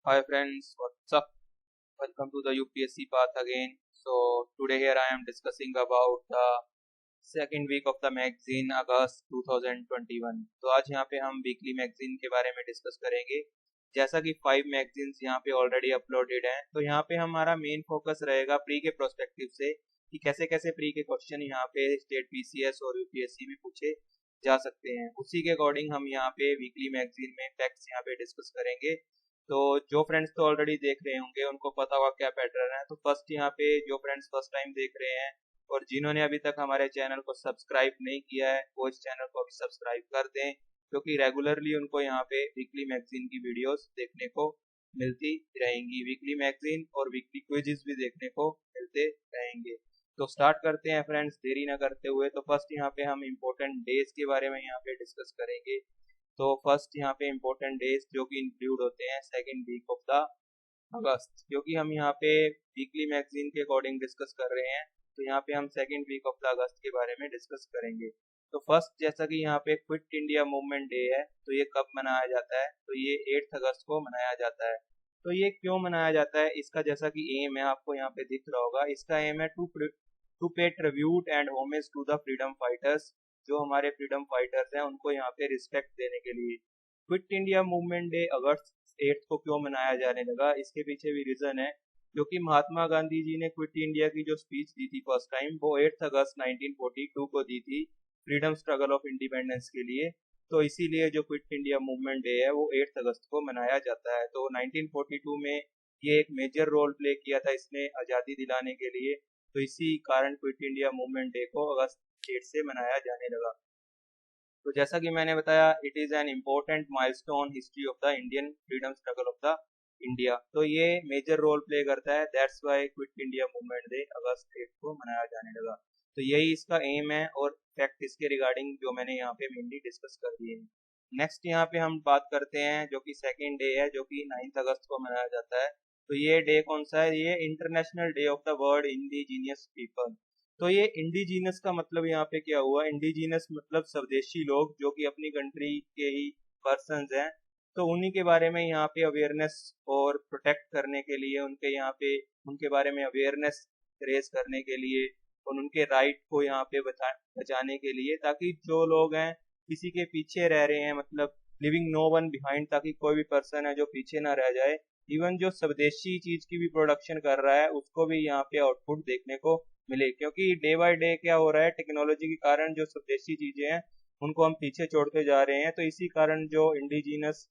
Hi friends, what's up? Welcome to the UPSC path again. So today here I am discussing about the second week of the magazine अगस्त 2021। तो आज यहाँ पे हम weekly magazine के बारे में discuss करेंगे। जैसा कि 5 मैगजीन्स यहाँ पे ऑलरेडी अपलोडेड हैं, तो यहाँ पे हमारा मेन फोकस रहेगा प्री के प्रोस्पेक्टिव से कि कैसे कैसे प्री के क्वेश्चन यहाँ पे स्टेट पीसीएस और यूपीएससी में पूछे जा सकते हैं। उसी के अकॉर्डिंग हम यहाँ पे वीकली मैगजीन में फैक्ट्स यहाँ पे डिस्कस करेंगे। तो जो फ्रेंड्स तो ऑलरेडी देख रहे होंगे उनको पता होगा क्या पैटर्न है। तो फर्स्ट यहाँ पे जो फ्रेंड्स फर्स्ट टाइम देख रहे हैं और जिन्होंने अभी तक हमारे चैनल को सब्सक्राइब नहीं किया है वो इस चैनल को अभी सब्सक्राइब कर दें, क्योंकि रेगुलरली उनको यहाँ पे वीकली मैगजीन की वीडियोस देखने को मिलती रहेंगी। वीकली मैगजीन और वीकली क्विज़ेस भी देखने को मिलते रहेंगे। तो स्टार्ट करते हैं फ्रेंड्स, देरी ना करते हुए। तो फर्स्ट यहाँ पे हम इम्पोर्टेंट डेज के बारे में यहाँ पे डिस्कस करेंगे। तो फर्स्ट यहाँ पे इम्पोर्टेंट डेज जो कि इंक्लूड होते हैं सेकेंड वीक ऑफ द अगस्त, क्योंकि हम यहाँ पे वीकली मैगजीन के अकॉर्डिंग डिस्कस कर रहे हैं। तो यहाँ पे हम सेकेंड वीक ऑफ द अगस्त के बारे में डिस्कस करेंगे। तो फर्स्ट जैसा कि यहाँ पे क्विट इंडिया मूवमेंट डे है, तो ये कब मनाया जाता है? तो ये 8 अगस्त को मनाया जाता है। तो ये क्यों मनाया जाता है? इसका जैसा कि एम है, आपको यहाँ पे दिख रहा होगा, इसका एम है to pay tribute and homage to the freedom fighters. जो हमारे फ्रीडम फाइटर्स हैं उनको यहाँ पे रिस्पेक्ट देने के लिए। क्विट इंडिया मूवमेंट डे अगस्त 8 को क्यों मनाया जाने लगा, इसके पीछे भी रीजन है, क्योंकि महात्मा गांधी जी ने क्विट इंडिया की जो स्पीच दी थी फर्स्ट टाइम, वो 8 अगस्त 1942 को दी थी फ्रीडम स्ट्रगल ऑफ इंडिपेंडेंस के लिए। तो इसीलिए जो क्विट इंडिया मूवमेंट डे है वो 8 अगस्त को मनाया जाता है। तो 1942 में ये एक मेजर रोल प्ले किया था इसने आज़ादी दिलाने के लिए। तो इसी कारण क्विट इंडिया मूवमेंट डे को अगस्त 8 से मनाया जाने लगा। तो जैसा कि मैंने बताया, it is an important milestone history of the Indian freedom struggle of the India. तो ये मेजर रोल प्ले करता है, that's why quit India movement day अगस्त 8 को मनाया जाने लगा। तो यही इसका एम है और फैक्ट इसके रिगार्डिंग जो मैंने यहाँ पे मेनली डिस्कस कर दिए हैं। नेक्स्ट यहाँ पे हम बात करते हैं जो कि सेकेंड डे है, जो कि 9 अगस्त को मनाया जाता है। तो ये डे कौन सा है? ये international Day of the world indigenous people. तो ये इंडिजीनस का मतलब यहाँ पे क्या हुआ? इंडिजीनस मतलब स्वदेशी लोग, जो कि अपनी कंट्री के ही पर्सन्स हैं। तो उन्हीं के बारे में यहाँ पे अवेयरनेस और प्रोटेक्ट करने के लिए, उनके यहाँ पे उनके बारे में अवेयरनेस रेज करने के लिए और उनके राइट को यहाँ पे बचाने के लिए, ताकि जो लोग हैं किसी के पीछे रह रहे हैं, मतलब लिविंग नो वन बिहाइंड, ताकि कोई भी पर्सन है जो पीछे ना रह जाए। इवन जो स्वदेशी चीज की भी प्रोडक्शन कर रहा है उसको भी यहाँ पे आउटपुट देखने को मिले, क्योंकि डे बाय डे क्या हो रहा है, टेक्नोलॉजी के कारण जो स्वदेशी चीजें हैं उनको हम पीछे छोड़ते जा रहे हैं। तो इसी कारण जो इंडिजीनस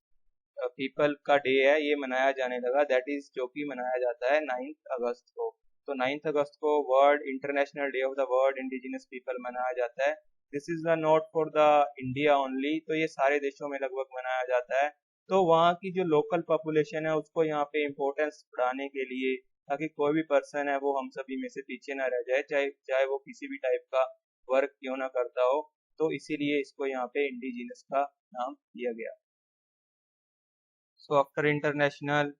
पीपल का डे है ये मनाया जाने लगा, दैट इज जो कि मनाया जाता है 9 अगस्त को। तो 9 अगस्त को world international Day of the World Indigenous people मनाया जाता है। This is the not for the India only, तो ये सारे देशों में लगभग मनाया जाता है। तो वहाँ की जो लोकल पॉपुलेशन है उसको यहाँ पे इम्पोर्टेंस बढ़ाने के लिए, ताकि कोई भी पर्सन है वो हम सभी में से पीछे ना रह जाए, चाहे चाहे वो किसी भी टाइप का वर्क क्यों ना करता हो। तो इसीलिए इसको यहाँ पे इंडिजिनस का नाम दिया गया। So after International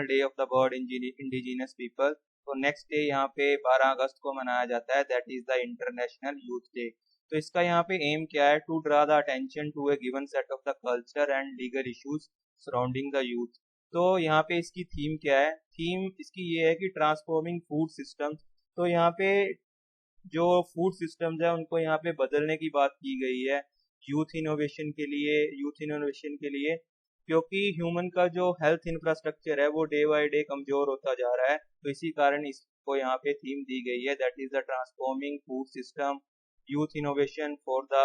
Day of the World Indigenous People, तो नेक्स्ट डे यहाँ पे 12 अगस्त को मनाया जाता है, that is the International Youth Day. तो इसका यहाँ पे एम क्या है? To draw the attention to a given set of the culture and legal issues surrounding the youth. तो यहाँ पे इसकी थीम क्या है? थीम इसकी ये है कि ट्रांसफॉर्मिंग फूड सिस्टम्स। तो यहाँ पे जो फूड सिस्टम्स है उनको यहाँ पे बदलने की बात की गई है यूथ इनोवेशन के लिए, क्योंकि ह्यूमन का जो हेल्थ इंफ्रास्ट्रक्चर है वो डे बाय डे कमजोर होता जा रहा है। तो इसी कारण इसको यहाँ पे थीम दी गई है, that is the transforming food system youth innovation for the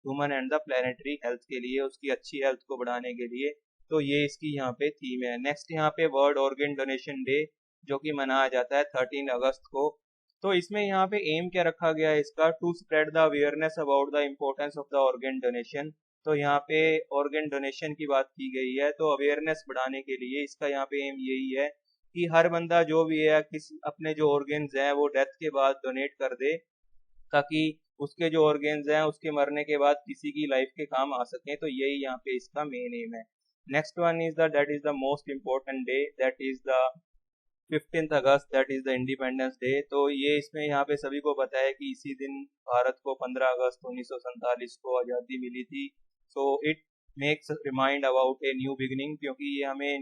human and the planetary health के लिए, उसकी अच्छी हेल्थ को बढ़ाने के लिए। तो ये इसकी यहाँ पे थीम है। नेक्स्ट यहाँ पे वर्ल्ड ऑर्गन डोनेशन डे जो कि मनाया जाता है 13 अगस्त को। तो इसमें यहाँ पे एम क्या रखा गया है इसका? To spread the awareness about the importance of the organ donation. तो यहाँ पे ऑर्गन डोनेशन की बात की गई है, तो अवेयरनेस बढ़ाने के लिए इसका यहाँ पे एम यही है कि हर बंदा जो भी है किस अपने जो ऑर्गन्स हैं वो डेथ के बाद डोनेट कर दे, ताकि उसके जो ऑर्गन्स हैं उसके मरने के बाद किसी की लाइफ के काम आ सके। तो यही यहाँ पे इसका मेन एम है। Next one is the most important day, that is the 15 August, that is the independence day. तो ये इसमें यहाँ पे सभी को पता है कि इसी दिन भारत को 15 अगस्त 1947 को आज़ादी मिली थी। So it makes remind about a new beginning, क्योंकि ये हमें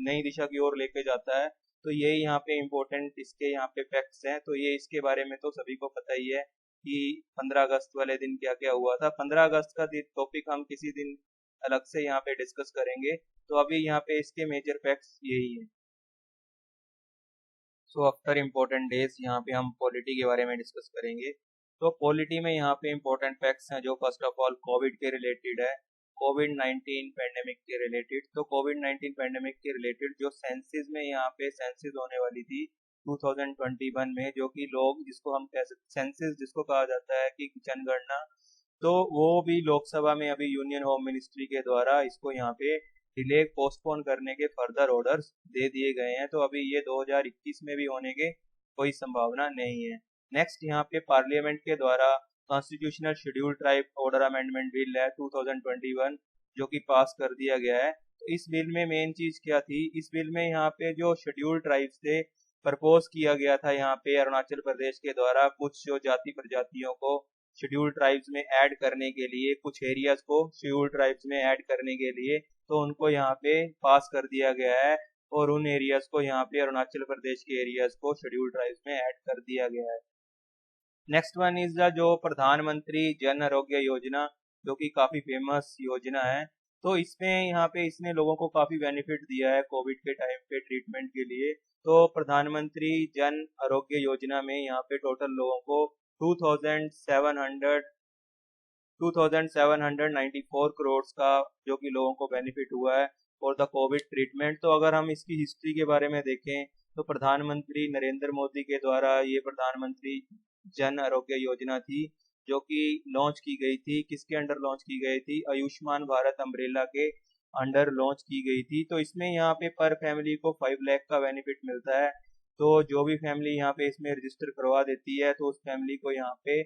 नई दिशा की ओर लेके जाता है। तो ये यहाँ पे इम्पोर्टेंट इसके यहाँ पे फैक्ट्स हैं। तो ये इसके बारे में तो सभी को पता ही है कि 15 अगस्त वाले दिन क्या क्या हुआ था। 15 अगस्त का टॉपिक हम किसी दिन अलग से यहाँ पे डिस्कस करेंगे। तो अभी यहाँ पे इसके मेजर फैक्ट्स यही है। सो आफ्टर इम्पोर्टेंट डेज यहाँ पे हम पॉलिटी के बारे में डिस्कस करेंगे। तो पॉलिटी में यहाँ पे इम्पोर्टेंट फैक्ट्स हैं जो फर्स्ट ऑफ ऑल कोविड के रिलेटेड है, कोविड-19 पैंडेमिक के रिलेटेड। तो कोविड-19 पैंडेमिक के रिलेटेड जो सेंसिस में यहाँ पे सेंसिस होने वाली थी 2021 में, जो कि लोग जिसको हम कह सकते सेंसिस जिसको कहा जाता है कि जनगणना, तो वो भी लोकसभा में अभी यूनियन होम मिनिस्ट्री के द्वारा इसको यहाँ पे डिले पोस्टपोन करने के फर्दर ऑर्डर्स दे दिए गए हैं। तो अभी ये 2021 में भी होने के कोई संभावना नहीं है। नेक्स्ट यहाँ पे पार्लियामेंट के द्वारा constitutional schedule tribe order amendment bill है 2021 जो कि पास कर दिया गया है। तो इस बिल में मेन चीज क्या थी, इस बिल में यहाँ पे जो शेड्यूल ट्राइब्स थे प्रपोज किया गया था यहाँ पे अरुणाचल प्रदेश के द्वारा कुछ जो जाति प्रजातियों को शेड्यूल ट्राइब्स में ऐड करने के लिए, कुछ एरियाज को शेड्यूल ट्राइब्स में ऐड करने के लिए, तो उनको यहाँ पे पास कर दिया गया है और उन एरियाज को यहाँ पे अरुणाचल प्रदेश के एरियाज को शेड्यूल ट्राइब्स में ऐड कर दिया गया है। नेक्स्ट वन इज द जो प्रधानमंत्री जन आरोग्य योजना, जो कि काफी फेमस योजना है। तो इसमें यहाँ पे इसने लोगों को काफी बेनिफिट दिया है कोविड के टाइम पे ट्रीटमेंट के लिए। तो प्रधानमंत्री जन आरोग्य योजना में यहाँ पे टोटल लोगों को 2794 करोड़ का जो कि लोगों को बेनिफिट हुआ है और द कोविड ट्रीटमेंट। तो अगर हम इसकी हिस्ट्री के बारे में देखें तो प्रधानमंत्री नरेंद्र मोदी के द्वारा ये प्रधानमंत्री जन आरोग्य योजना थी जो कि लॉन्च की गई थी। किसके अंडर लॉन्च की गई थी? आयुष्मान भारत अम्ब्रेला के अंडर लॉन्च की गई थी। तो इसमें यहाँ पे पर फैमिली को 5 लाख का बेनिफिट मिलता है। तो जो भी फैमिली यहाँ पे इसमें रजिस्टर करवा देती है तो उस फैमिली को यहाँ पे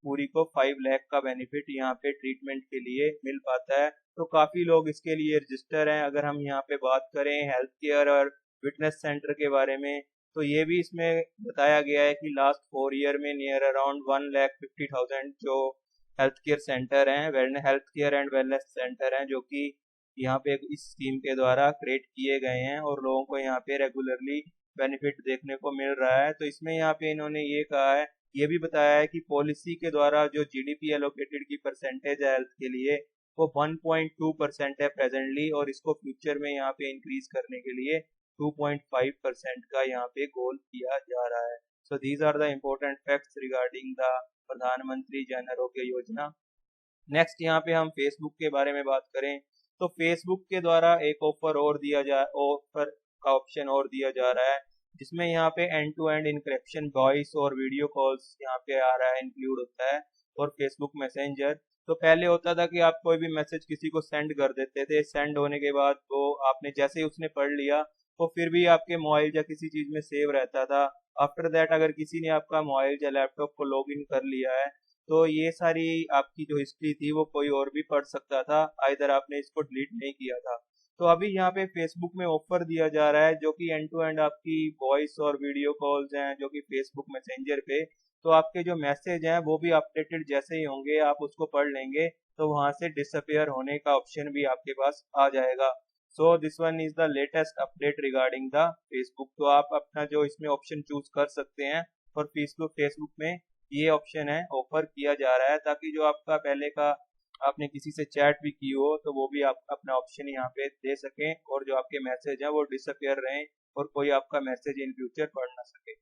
पूरी को 5 लाख का बेनिफिट यहाँ पे ट्रीटमेंट के लिए मिल पाता है। तो काफी लोग इसके लिए रजिस्टर हैं। अगर हम यहाँ पे बात करें हेल्थ केयर और फिटनेस सेंटर के बारे में, तो ये भी इसमें बताया गया है कि लास्ट 4 ईयर में नियर अराउंड 1,50,000 जो हेल्थ केयर सेंटर हैं, health care and wellness centre हैं, जो कि यहाँ पे इस स्कीम के द्वारा क्रिएट किए गए हैं और लोगों को यहाँ पे रेगुलरली बेनिफिट देखने को मिल रहा है। तो इसमें यहाँ पे इन्होंने ये कहा है, ये भी बताया है कि पॉलिसी के द्वारा जो जीडीपी एलोकेटेड की परसेंटेज है हेल्थ के लिए वो 1.2% है प्रेजेंटली, और इसको फ्यूचर में यहाँ पे इंक्रीज करने के लिए 2.5% का यहाँ पे गोल किया जा रहा है। So these are the important facts regarding the Pradhan Mantri Jan Arogya Yojana. Next यहाँ पे हम फेसबुक के बारे में बात करें तो फेसबुक के द्वारा एक ऑफर का ऑप्शन और दिया जा रहा है, जिसमें यहाँ पे end to end encryption voice और वीडियो कॉल्स यहाँ पे आ रहा है, इंक्लूड होता है। और फेसबुक मैसेंजर, तो पहले होता था कि आप कोई भी मैसेज किसी को सेंड कर देते थे, सेंड होने के बाद वो आपने जैसे ही उसने पढ़ लिया तो फिर भी आपके मोबाइल या किसी चीज में सेव रहता था। आफ्टर दैट अगर किसी ने आपका मोबाइल या लैपटॉप को लॉग इन कर लिया है तो ये सारी आपकी जो हिस्ट्री थी वो कोई और भी पढ़ सकता था, आइदर आपने इसको डिलीट नहीं किया था। तो अभी यहाँ पे फेसबुक में ऑफर दिया जा रहा है जो कि एंड टू एंड आपकी वॉइस और वीडियो कॉल्स हैं जो कि फेसबुक मैसेंजर पे, तो आपके जो मैसेज हैं वो भी अपडेटेड जैसे ही होंगे आप उसको पढ़ लेंगे तो वहां से डिसअपियर होने का ऑप्शन भी आपके पास आ जाएगा। So this one is the latest update regarding the Facebook. तो आप अपना जो इसमें ऑप्शन चूज कर सकते हैं और फेसबुक में ये ऑप्शन है ऑफर किया जा रहा है, ताकि जो आपका पहले का आपने किसी से चैट भी की हो तो वो भी आप अपना ऑप्शन यहाँ पे दे सकें और जो आपके मैसेज हैं वो डिसअपियर रहें और कोई आपका मैसेज इन फ्यूचर पढ़ ना सके।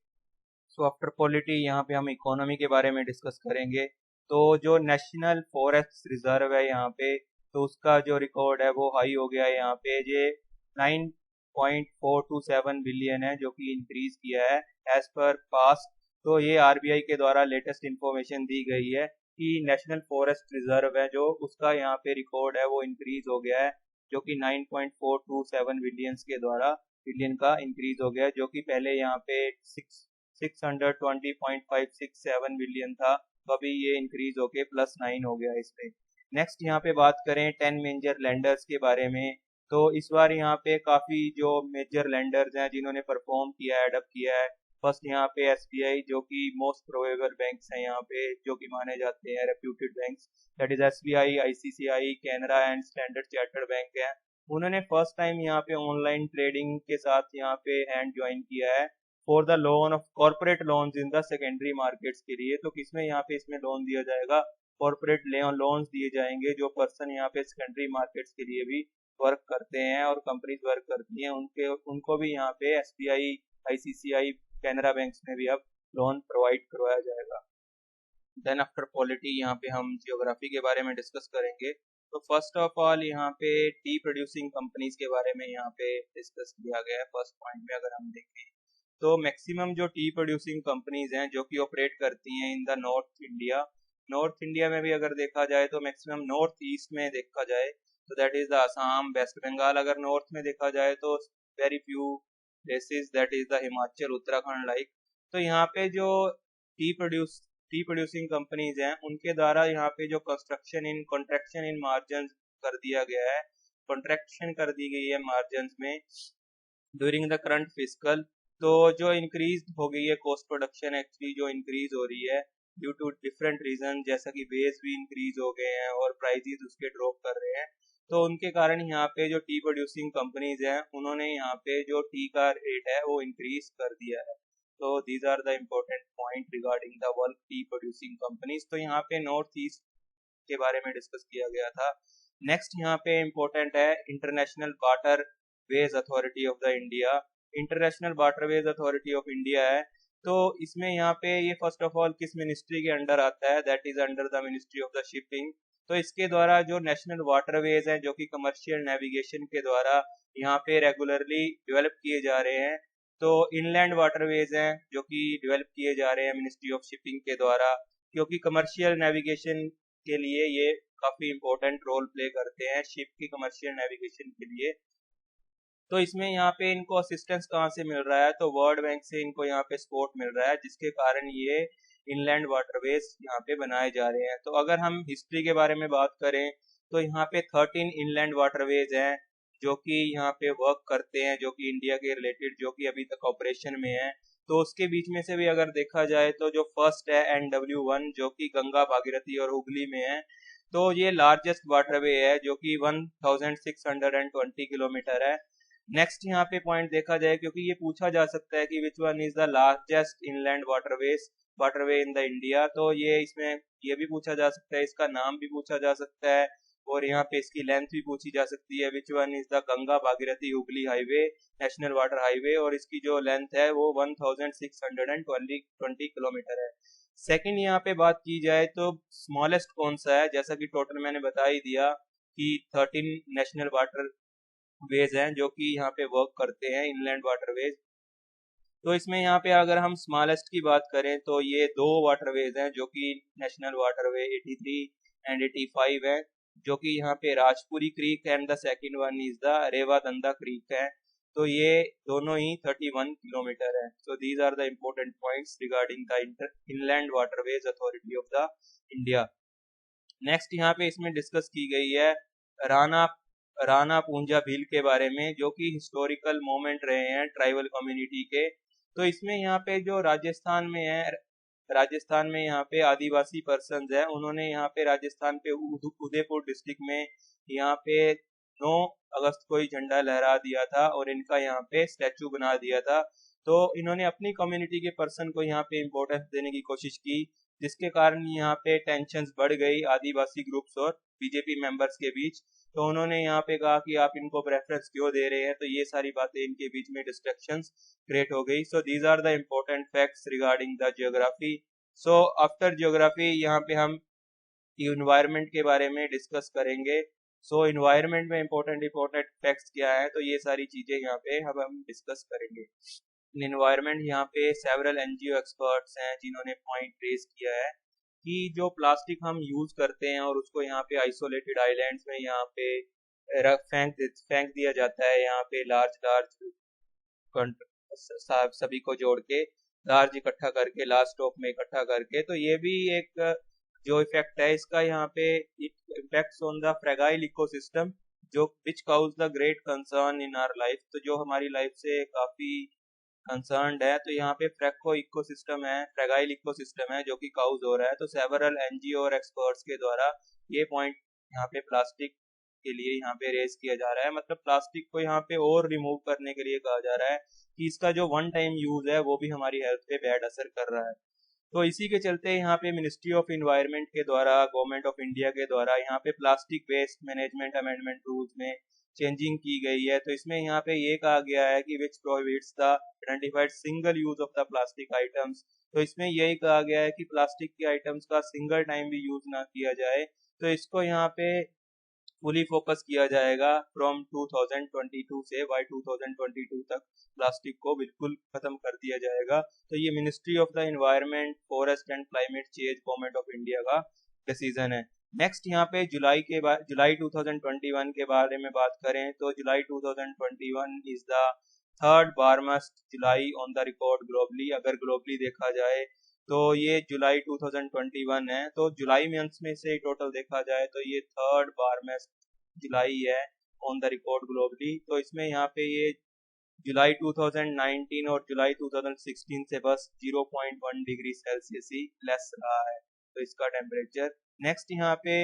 सो आफ्टर पॉलिटी यहाँ पे हम इकोनॉमी के बारे में डिस्कस करेंगे। तो जो नेशनल फॉरेस्ट रिजर्व है यहाँ पे, तो उसका जो रिकॉर्ड है वो हाई हो गया है यहाँ पे, ये 9.427 बिलियन है जो कि इंक्रीज किया है एज पर पास्ट। तो ये आरबीआई के द्वारा लेटेस्ट इंफॉर्मेशन दी गई है कि नेशनल फॉरेस्ट रिजर्व है जो उसका यहाँ पे रिकॉर्ड है वो इंक्रीज हो गया है, जो कि 9.427 बिलियन का इंक्रीज हो गया है, जो कि पहले यहाँ पे 620.567 बिलियन था। तो अभी ये इंक्रीज होके +9 हो गया इसमें। नेक्स्ट यहाँ पे बात करें 10 मेजर लैंडर्स के बारे में, तो इस बार यहाँ पे काफी जो मेजर लैंडर्स हैं जिन्होंने परफॉर्म किया है, अडॉप्ट किया है फर्स्ट यहाँ पे एसबीआई, जो कि मोस्ट प्रोबेबल बैंक्स हैं यहाँ पे, जो कि माने जाते हैं reputed banks, that is SBI, ICCI, Canara and standard chartered bank है। उन्होंने फर्स्ट टाइम यहाँ पे ऑनलाइन ट्रेडिंग के साथ यहाँ पे हैंड ज्वाइन किया है for the loan of corporate loans in the secondary markets के लिए। तो किसमें यहाँ पे इसमें लोन दिया जाएगा, कॉर्पोरेट लोन्स दिए जाएंगे, जो पर्सन यहाँ पे सेकेंडरी मार्केट्स के लिए भी वर्क करते हैं और कंपनीज वर्क करती हैं, उनके उनको भी यहाँ पे एसबीआई, आईसीसीआई, कैनरा बैंक्स में भी अब लोन प्रोवाइड करवाया जाएगा। देन आफ्टर पॉलिटी यहाँ पे हम जियोग्राफी के बारे में डिस्कस करेंगे। तो फर्स्ट ऑफ ऑल यहाँ पे टी प्रोड्यूसिंग कंपनीज के बारे में यहाँ पे डिस्कस किया गया है। फर्स्ट पॉइंट में अगर हम देखें तो मैक्सिमम जो टी प्रोड्यूसिंग कंपनीज हैं जो कि ऑपरेट करती हैं इन द नॉर्थ इंडिया में भी अगर देखा जाए तो मैक्सिमम नॉर्थ ईस्ट में देखा जाए तो that is the Assam, West Bengal. अगर नॉर्थ में देखा जाए तो very few places, that is the Himachal, Uttarakhand like. तो यहाँ पे जो टी प्रोड्यूसिंग कंपनीज हैं उनके द्वारा यहाँ पे जो कॉन्ट्रैक्शन इन मार्जिन कर दिया गया है, कॉन्ट्रैक्शन कर दी गई है मार्जिन में ड्यूरिंग द करंट फिस्कल। तो जो इंक्रीज हो गई है कॉस्ट प्रोडक्शन, एक्चुअली जो इंक्रीज हो रही है ड्यू टू डिफरेंट रीजन, जैसा कि बेस भी इंक्रीज हो गए हैं और प्राइजेस उसके ड्रॉप कर रहे हैं। तो उनके कारण यहाँ पे जो टी प्रोड्यूसिंग कंपनीज हैं उन्होंने यहाँ पे जो टी का रेट है वो इंक्रीज कर दिया है। तो these are the important point regarding the work tea producing companies. तो यहाँ पे नॉर्थ ईस्ट के बारे में डिस्कस किया गया था। नेक्स्ट यहाँ पे इम्पोर्टेंट है international waterways authority of the India. International waterways authority of India है। तो इसमें यहाँ पे ये फर्स्ट ऑफ ऑल किस मिनिस्ट्री के अंडर आता है, that is under the ministry of the shipping. तो इसके द्वारा जो नेशनल वाटरवेज हैं जो कि कमर्शियल नेविगेशन के द्वारा यहाँ पे रेगुलरली डेवलप किए जा रहे हैं। तो इनलैंड वाटरवेज हैं जो कि डेवलप किए जा रहे हैं मिनिस्ट्री ऑफ शिपिंग के द्वारा, क्योंकि कमर्शियल नेविगेशन के लिए ये काफी इंपॉर्टेंट रोल प्ले करते हैं शिप की कमर्शियल नेविगेशन के लिए। तो इसमें यहाँ पे इनको असिस्टेंस कहाँ से मिल रहा है, तो वर्ल्ड बैंक से इनको यहाँ पे सपोर्ट मिल रहा है, जिसके कारण ये इनलैंड वाटरवेज यहाँ पे बनाए जा रहे हैं। तो अगर हम हिस्ट्री के बारे में बात करें तो यहाँ पे 13 इनलैंड वाटरवेज हैं जो कि यहाँ पे वर्क करते हैं, जो कि इंडिया के रिलेटेड, जो कि अभी तक ऑपरेशन में है। तो उसके बीच में से भी अगर देखा जाए तो जो फर्स्ट है NW1 जो कि गंगा, भागीरथी और हुगली में है। तो ये लार्जेस्ट वाटरवे है जो कि 1620 किलोमीटर है। नेक्स्ट यहाँ पे पॉइंट देखा जाए, क्योंकि ये पूछा जा सकता है कि which one is the largest inland waterway in the India. तो ये इसमें ये भी पूछा जा सकता है, इसका नाम भी पूछा जा सकता है और यहाँ पे इसकी लेंथ भी पूछी जा सकती है। Which one is the Ganga Bhagirathi Hooghly highway, national water highway, और इसकी जो लेंथ है वो 1620 किलोमीटर है। सेकंड यहाँ पे बात की जाए तो स्मॉलेस्ट कौन सा है, जैसा कि टोटल मैंने बता ही दिया कि 13 नेशनल वाटर वेज हैं जो कि यहाँ पे वर्क करते हैं, इनलैंड वाटरवेज। तो इसमें यहाँ पे अगर हम स्मॉलेस्ट की बात करें तो ये दो वाटरवेज हैं जो कि नेशनल वाटरवे 83 एंड 85 है, जो कि यहाँ पे Rajpuri creek and the second one is the Revdanda creek है। तो ये दोनों ही 31 किलोमीटर है। So these are the important points regarding the inland waterways authority of the India. Next यहाँ पे इसमें डिस्कस की गई है राणा पूंजा भील के बारे में, जो कि हिस्टोरिकल मोमेंट रहे हैं ट्राइबल कम्युनिटी के। तो इसमें यहाँ पे जो राजस्थान में है, राजस्थान में यहाँ पे आदिवासी पर्सन है, उन्होंने यहाँ पे राजस्थान पे उदयपुर डिस्ट्रिक्ट में यहाँ पे 9 अगस्त को ही झंडा लहरा दिया था और इनका यहाँ पे स्टैचू बना दिया था। तो इन्होंने अपनी कम्युनिटी के पर्सन को यहाँ पे इम्पोर्टेंस देने की कोशिश की, जिसके कारण यहाँ पे टेंशंस बढ़ गई आदिवासी ग्रुप्स और बीजेपी मेंबर्स के बीच। तो उन्होंने यहाँ पे कहा कि आप इनको प्रेफरेंस क्यों दे रहे हैं, तो ये सारी बातें इनके बीच में डिस्ट्रैक्शंस क्रिएट हो गई। So these are the important facts regarding the geography. So after geography यहाँ पे हम इन्वायरमेंट के बारे में डिस्कस करेंगे। सो इन्वायरमेंट में इम्पोर्टेंट फैक्ट्स क्या है, तो ये सारी चीजें यहाँ पे हम डिस्कस करेंगे। इन्वायरमेंट यहाँ पे सेवरल एनजीओ एक्सपर्ट्स हैं जिन्होंने पॉइंट रेज किया है कि जो प्लास्टिक हम यूज करते हैं और उसको यहाँ पे आइसोलेटेड आइलैंड्स में यहाँ पे फेंक दिया जाता है, यहाँ पे लार्ज सभी को जोड़ के लार्ज इकट्ठा करके लास्ट स्टॉप में इकट्ठा करके। तो ये भी एक जो इफेक्ट है इसका यहाँ पे, it impacts on the fragile ecosystem, जो which cause the great concern in our life. तो जो हमारी लाइफ से काफी कंसर्न्ड है। तो यहाँ पे फ्रैको इकोसिस्टम है, फ्रेगाइल इकोसिस्टम है जो कि काउज हो रहा है। तो सेवरल एनजीओ और एक्सपर्ट्स के द्वारा ये पॉइंट यहाँ पे प्लास्टिक के लिए यहाँ पे रेज किया जा रहा है, मतलब प्लास्टिक को यहाँ पे और रिमूव करने के लिए कहा जा रहा है कि इसका जो वन टाइम यूज है वो भी हमारी हेल्थ पे बैड असर कर रहा है। तो इसी के चलते यहाँ पे मिनिस्ट्री ऑफ इन्वायरमेंट के द्वारा, गवर्नमेंट ऑफ इंडिया के द्वारा यहाँ पे plastic waste management amendment rules में चेंजिंग की गई है। तो इसमें यहाँ पे ये कहा गया है कि which prohibits the identified single use of the plastic items. तो इसमें यही कहा गया है कि प्लास्टिक के आइटम्स का सिंगल टाइम भी यूज ना किया जाए। तो इसको यहाँ पे फुली फोकस किया जाएगा फ्रॉम 2022 से बाय 2022 तक प्लास्टिक को बिल्कुल खत्म कर दिया जाएगा। तो ये ministry of the environment, forest and climate change, government of India का डिसीजन है। नेक्स्ट यहाँ पे जुलाई 2021 के बारे में बात करें तो जुलाई 2021 is the third warmest July on the record globally. अगर ग्लोबली देखा जाए तो ये जुलाई 2021 है। तो जुलाई मंथ में से टोटल देखा जाए तो ये थर्ड वार्मेस्ट जुलाई है ऑन द रिकॉर्ड ग्लोबली। तो इसमें यहाँ पे ये जुलाई 2019 और जुलाई 2016 से बस 0.1 डिग्री सेल्सियस ही लेस रहा है तो इसका टेम्परेचर। नेक्स्ट यहाँ पे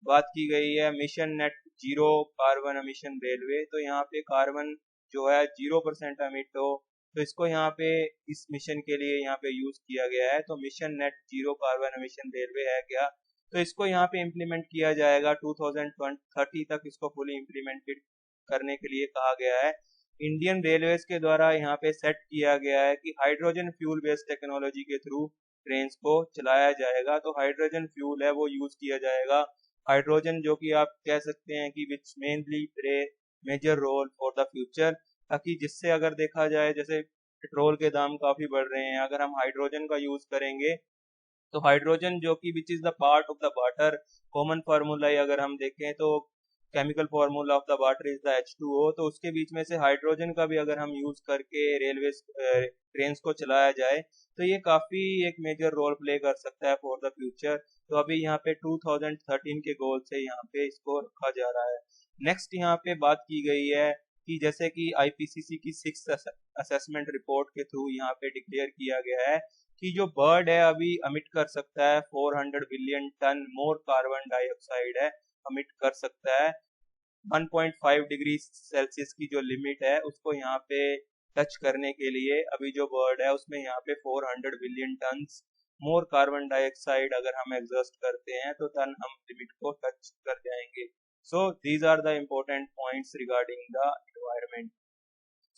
बात की गई है mission net zero carbon emission railway. तो यहाँ पे कार्बन जो है 0% एमिट हो, तो इसको यहाँ पे इस मिशन के लिए यहाँ पे यूज किया गया है। तो mission net zero carbon emission railway है क्या, तो इसको यहाँ पे इम्प्लीमेंट किया जाएगा 2030 तक, इसको फुली इम्प्लीमेंटेड करने के लिए कहा गया है। इंडियन रेलवेज के द्वारा यहाँ पे सेट किया गया है कि हाइड्रोजन फ्यूल बेस्ड टेक्नोलॉजी के थ्रू ट्रेन को चलाया जाएगा। तो हाइड्रोजन फ्यूल है वो यूज किया जाएगा। हाइड्रोजन जो कि आप कह सकते हैं कि which mainly play major role for the future, ताकि जिससे अगर देखा जाए जैसे पेट्रोल के दाम काफी बढ़ रहे हैं, अगर हम हाइड्रोजन का यूज करेंगे तो हाइड्रोजन जो कि which is the part of the water, common formula अगर हम देखें तो chemical formula of the water is the H2O। तो उसके बीच में से हाइड्रोजन का भी अगर हम यूज करके रेलवे ट्रेन को चलाया जाए तो ये काफी एक मेजर रोल प्ले कर सकता है फॉर द फ्यूचर। तो अभी यहाँ पे 2013 के गोल से यहाँ पे इसको रखा जा रहा है। नेक्स्ट यहाँ पे बात की गई है कि जैसे कि IPCC की 6th असेसमेंट रिपोर्ट के थ्रू यहाँ पे डिक्लेयर किया गया है कि जो बर्ड है अभी अमिट कर सकता है 400 billion ton more carbon dioxide है अमिट कर सकता है। 1.5 डिग्री सेल्सियस की जो लिमिट है उसको यहाँ पे टच करने के लिए अभी जो बर्ड है उसमें यहाँ पे 400 billion ton more carbon dioxide अगर हम एग्जॉस्ट करते हैं तो तन हम लिमिट को टच कर जाएंगे। So these are the important points regarding the environment.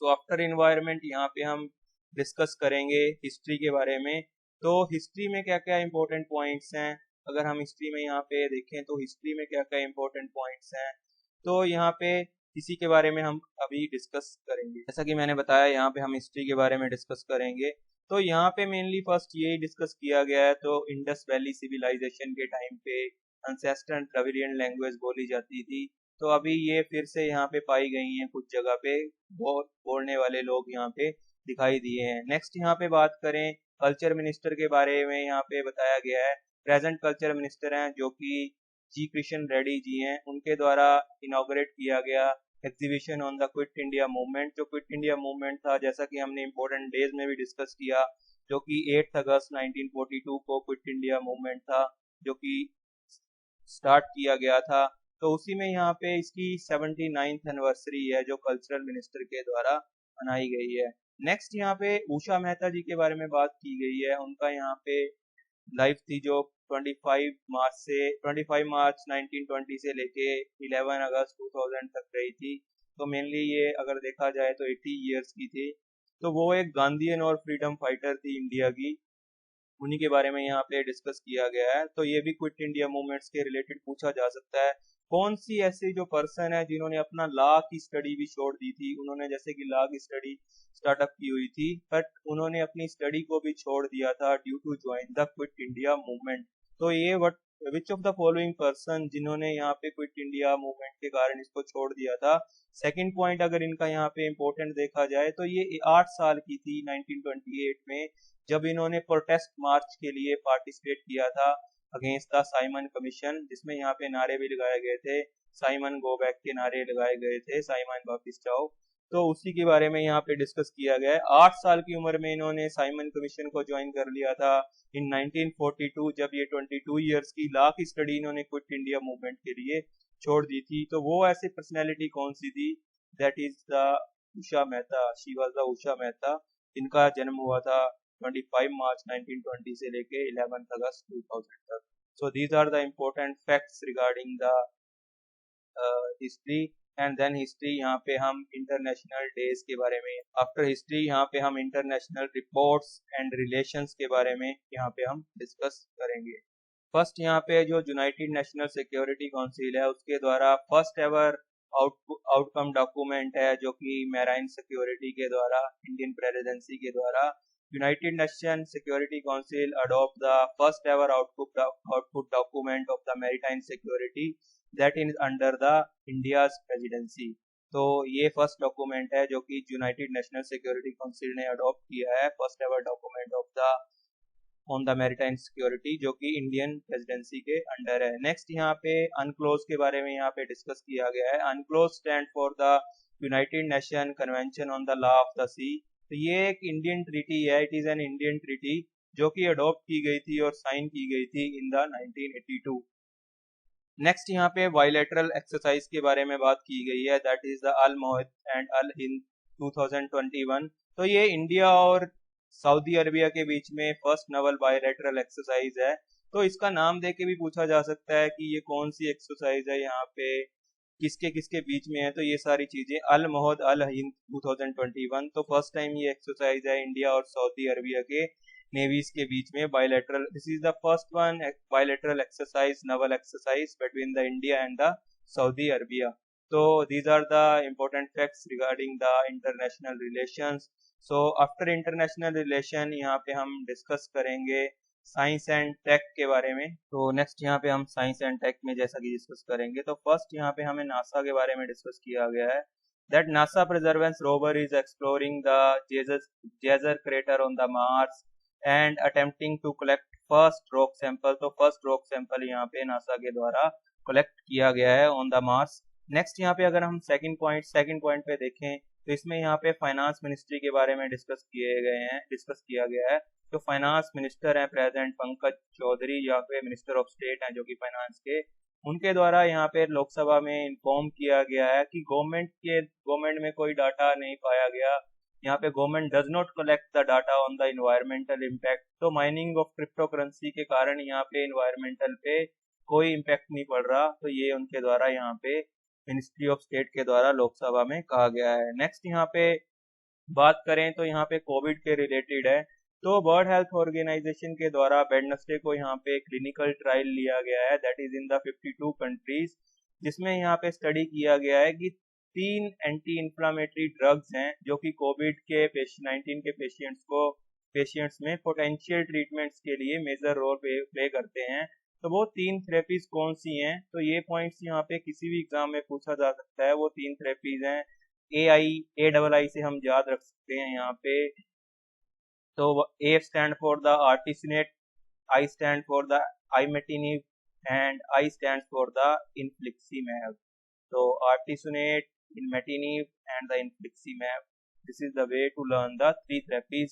तो आफ्टर एनवायरमेंट यहाँ पे हम डिस्कस करेंगे हिस्ट्री के बारे में। तो हिस्ट्री में क्या क्या इम्पोर्टेंट पॉइंट्स हैं, अगर हम हिस्ट्री में यहाँ पे देखें तो हिस्ट्री में क्या क्या इम्पोर्टेंट पॉइंट्स हैं, तो यहाँ पे इसी के बारे में हम अभी डिस्कस करेंगे। जैसा कि मैंने बताया यहाँ पे हम हिस्ट्री के बारे में डिस्कस करेंगे। तो यहाँ पे मेनली फर्स्ट यही डिस्कस किया गया है। तो इंडस वैली सिविलाइजेशन के टाइम पे एंसेस्टर द्रविडियन लैंग्वेज बोली जाती थी। तो अभी ये फिर से यहाँ पे पाई गई हैं कुछ जगह पे, बहुत बोलने वाले लोग यहाँ पे दिखाई दिए हैं। नेक्स्ट यहाँ पे बात करें कल्चर मिनिस्टर के बारे में, यहाँ पे बताया गया है प्रेजेंट कल्चर मिनिस्टर हैं जो कि जी कृष्ण रेड्डी जी हैं, उनके द्वारा इनॉग्रेट किया गया exhibition on the quit India movement. जो क्विट इंडिया मूवमेंट था जैसा कि हमने इम्पोर्टेंट डेज में भी डिस्कस किया, जो कि 8 अगस्त 1942 को क्विट इंडिया मूवमेंट था जो कि स्टार्ट किया गया था। तो उसी में यहाँ पे इसकी 79th एनिवर्सरी है जो कल्चरल मिनिस्टर के द्वारा मनाई गई है। नेक्स्ट यहाँ पे उषा मेहता जी के बारे में बात की गई है। उनका यहाँ पे लाइफ थी जो 25 मार्च 1920 से लेके 11 अगस्त 2000 तक रही थी। तो मेनली ये अगर देखा जाए तो 80 ईयर्स की थी। तो वो एक गांधीयन और फ्रीडम फाइटर थी इंडिया की, उन्हीं के बारे में यहाँ पे डिस्कस किया गया है। तो ये भी क्विट इंडिया मूवमेंट्स के रिलेटेड पूछा जा सकता है। कौन सी ऐसी जो पर्सन है जिन्होंने अपना लॉ की स्टडी भी छोड़ दी थी, उन्होंने जैसे कि लॉ की स्टडी स्टार्टअप की हुई थी बट उन्होंने अपनी स्टडी को भी छोड़ दिया था due to join the quit India movement. तो ये which of the following person जिन्होंने यहाँ पे क्विट इंडिया मूवमेंट के कारण इसको छोड़ दिया था। सेकंड पॉइंट अगर इनका यहाँ पे इम्पोर्टेंट देखा जाए तो ये 8 साल की थी 1928 में, जब इन्होंने प्रोटेस्ट मार्च के लिए पार्टिसिपेट किया था अगेंस्ट द साइमन कमीशन, जिसमें यहाँ पे नारे भी लगाए गए थे, साइमन गो बैक के नारे लगाए गए थे, साइमन वापिस जाओ। तो उसी के बारे में यहाँ पे डिस्कस किया गया है। 8 साल की उम्र में इन्होंने साइमन कमीशन को ज्वाइन कर लिया था इन 1942, जब ये 22 ईयर्स की लॉ की स्टडी इन्होंने क्विट इंडिया मूवमेंट के लिए छोड़ दी थी। तो वो ऐसी पर्सनैलिटी कौन सी थी? That is the Usha Mehta. She was the Usha Mehta. इनका जन्म हुआ था 25 मार्च 1920 से लेके 11 अगस्त 2000 तक। So these are the important facts regarding the history. And then history यहाँ पे हम इंटरनेशनल डेज के बारे में, आफ्टर हिस्ट्री यहाँ पे हम इंटरनेशनल रिपोर्ट्स एंड रिलेशंस के बारे में यहाँ पे हम डिस्कस करेंगे। फर्स्ट यहाँ पे जो यूनाइटेड नेशनल सिक्योरिटी काउंसिल है उसके द्वारा फर्स्ट एवर आउटकम डॉक्यूमेंट है, जो कि मैराइन सिक्योरिटी के द्वारा, इंडियन प्रेसिडेंसी के द्वारा United nation security council adopt the first ever output document of the maritime security that is under the India's presidency. तो ये फर्स्ट डॉक्यूमेंट है जो कि यूनाइटेड नेशनल सिक्योरिटी काउंसिल ने अडॉप्ट किया है, first ever document of the on the maritime security, जो कि इंडियन प्रेसिडेंसी के अंडर है। नेक्स्ट यहाँ पे अनक्लोज के बारे में यहाँ पे डिस्कस किया गया है। UNCLOS stand for the United Nation convention on the law of the sea. तो ये एक इंडियन ट्रीटी है, it is an Indian treaty जो कि अडॉप्ट की गई थी और साइन की गई थी इन द 1982। नेक्स्ट यहाँ पे बायलैटरल एक्सरसाइज के बारे में बात की गई है, that is the Al Mohit and Al Hind 2021। तो ये इंडिया और सऊदी अरबिया के बीच में फर्स्ट नवल बायलैटरल एक्सरसाइज है। तो इसका नाम दे के भी पूछा जा सकता है कि ये कौन सी एक्सरसाइज है, यहाँ पे किसके किसके बीच में है। तो ये सारी चीजें अल मोहद अल हिंद 2021, तो फर्स्ट टाइम ये एक्सरसाइज है इंडिया और सऊदी अरबिया के नेवीज के बीच में bilateral. This is the first one bilateral exercise, naval exercise between the India and the Saudi Arabia. तो these are the important facts regarding the international relations. So after international relation यहाँ पे हम discuss करेंगे science and take के बारे में। तो next यहाँ पे हम साइंस एंड टेक में जैसा कि डिस्कस करेंगे, तो फर्स्ट यहाँ पे हमें नासा के बारे में डिस्कस किया गया है, that NASA perseverance rover is exploring the Jezero crater on the Mars and attempting to collect first rock sample. तो फर्स्ट रॉक सैंपल यहाँ पे नासा के द्वारा कलेक्ट किया गया है ऑन द मार्स। नेक्स्ट यहाँ पे अगर हम सेकंड पॉइंट पे देखें तो इसमें यहाँ पे फाइनेंस मिनिस्ट्री के बारे में डिस्कस किया गया है। जो फाइनेंस मिनिस्टर हैं प्रेजेंट पंकज चौधरी, या फिर मिनिस्टर ऑफ स्टेट हैं जो कि फाइनेंस के, उनके द्वारा यहाँ पे लोकसभा में इन्फॉर्म किया गया है कि गवर्नमेंट में कोई डाटा नहीं पाया गया। यहाँ पे government does not collect the data on the environmental impact. तो माइनिंग ऑफ क्रिप्टो करेंसी के कारण यहाँ पे इन्वायरमेंटल पे कोई इम्पैक्ट नहीं पड़ रहा। तो ये उनके द्वारा यहाँ पे मिनिस्ट्री ऑफ स्टेट के द्वारा लोकसभा में कहा गया है। नेक्स्ट यहाँ पे बात करें तो यहाँ पे कोविड के रिलेटेड है। तो वर्ल्ड हेल्थ ऑर्गेनाइजेशन के द्वारा वेडनेसडे को यहाँ पे क्लिनिकल ट्रायल लिया गया है, that is in the 52 countries, जिसमें यहाँ पे स्टडी किया गया है कि 3 एंटी इन्फ्लामेटरी ड्रग्स हैं जो कि कोविड के 19 के पेशेंट्स में पोटेंशियल ट्रीटमेंट्स के लिए मेजर रोल प्ले करते हैं। तो वो 3 थेरेपीज कौन सी हैं? तो ये पॉइंट्स यहाँ पे किसी भी एग्जाम में पूछा जा सकता है। वो 3 थेरेपीज हैं, AAI से हम याद रख सकते हैं यहाँ पे। तो A stand for the artesunate, I stand for the imatinib and I stand for the infliximab। तो artesunate, imatinib and the infliximab, this is the way to learn the 3 therapies।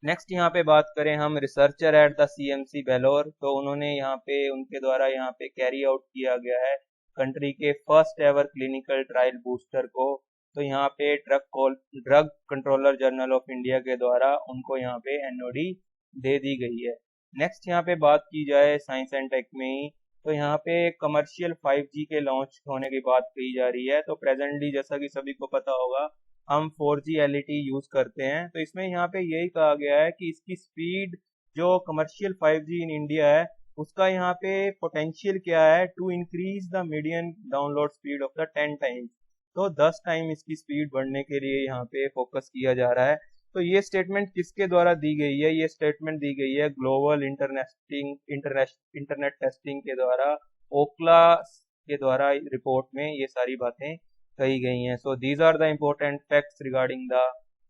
Next यहाँ पे बात करें हम रिसर्चर एट द CMC बेलोर, तो उन्होंने यहाँ पे उनके द्वारा यहाँ पे कैरी आउट किया गया है कंट्री के first ever clinical trial booster को। तो यहाँ पे drug controller general of India के द्वारा उनको यहाँ पे NOD दे दी गई है। नेक्स्ट यहाँ पे बात की जाए साइंस एंड टेक में ही, तो यहाँ पे कमर्शियल 5G के लॉन्च होने की बात कही जा रही है। तो प्रेजेंटली जैसा कि सभी को पता होगा हम 4G LTE यूज करते हैं। तो इसमें यहाँ पे यही कहा गया है कि इसकी स्पीड जो कमर्शियल 5G इन इंडिया है उसका यहाँ पे पोटेंशियल क्या है, to increase the median download speed of the 10 times. तो 10 टाइम इसकी स्पीड बढ़ने के लिए यहाँ पे फोकस किया जा रहा है। तो ये स्टेटमेंट किसके द्वारा दी गई है? ये स्टेटमेंट दी गई है ग्लोबल इंटरनेट टेस्टिंग के द्वारा, ओक्ला के द्वारा रिपोर्ट में ये सारी बातें कही गई हैं। So these are the important facts regarding the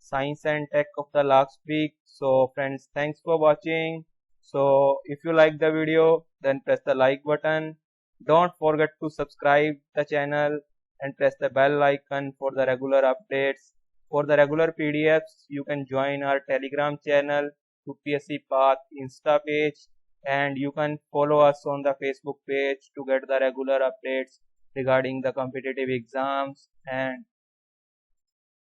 science and tech of the last week. So friends, thanks for watching. So if you like the video, then press the like button. Don't forget to subscribe the channel and press the bell icon for the regular updates. For the regular PDFs, you can join our Telegram channel, UPSC Path Insta page, and you can follow us on the Facebook page to get the regular updates regarding the competitive exams. And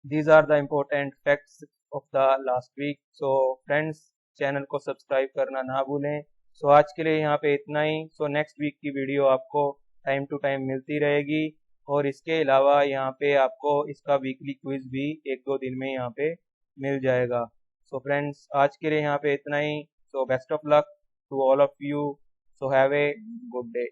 these are the important facts of the last week. So friends, channel को subscribe करना ना भूलें. सो आज के लिए यहाँ पे इतना ही. सो नेक्स्ट वीक की वीडियो आपको टाइम टू टाइम मिलती रहेगी, और इसके अलावा यहाँ पे आपको इसका वीकली क्विज भी एक दो दिन में यहाँ पे मिल जाएगा. सो फ्रेंड्स, आज के लिए यहाँ पे इतना ही. So best of luck to all of you. So have a good day.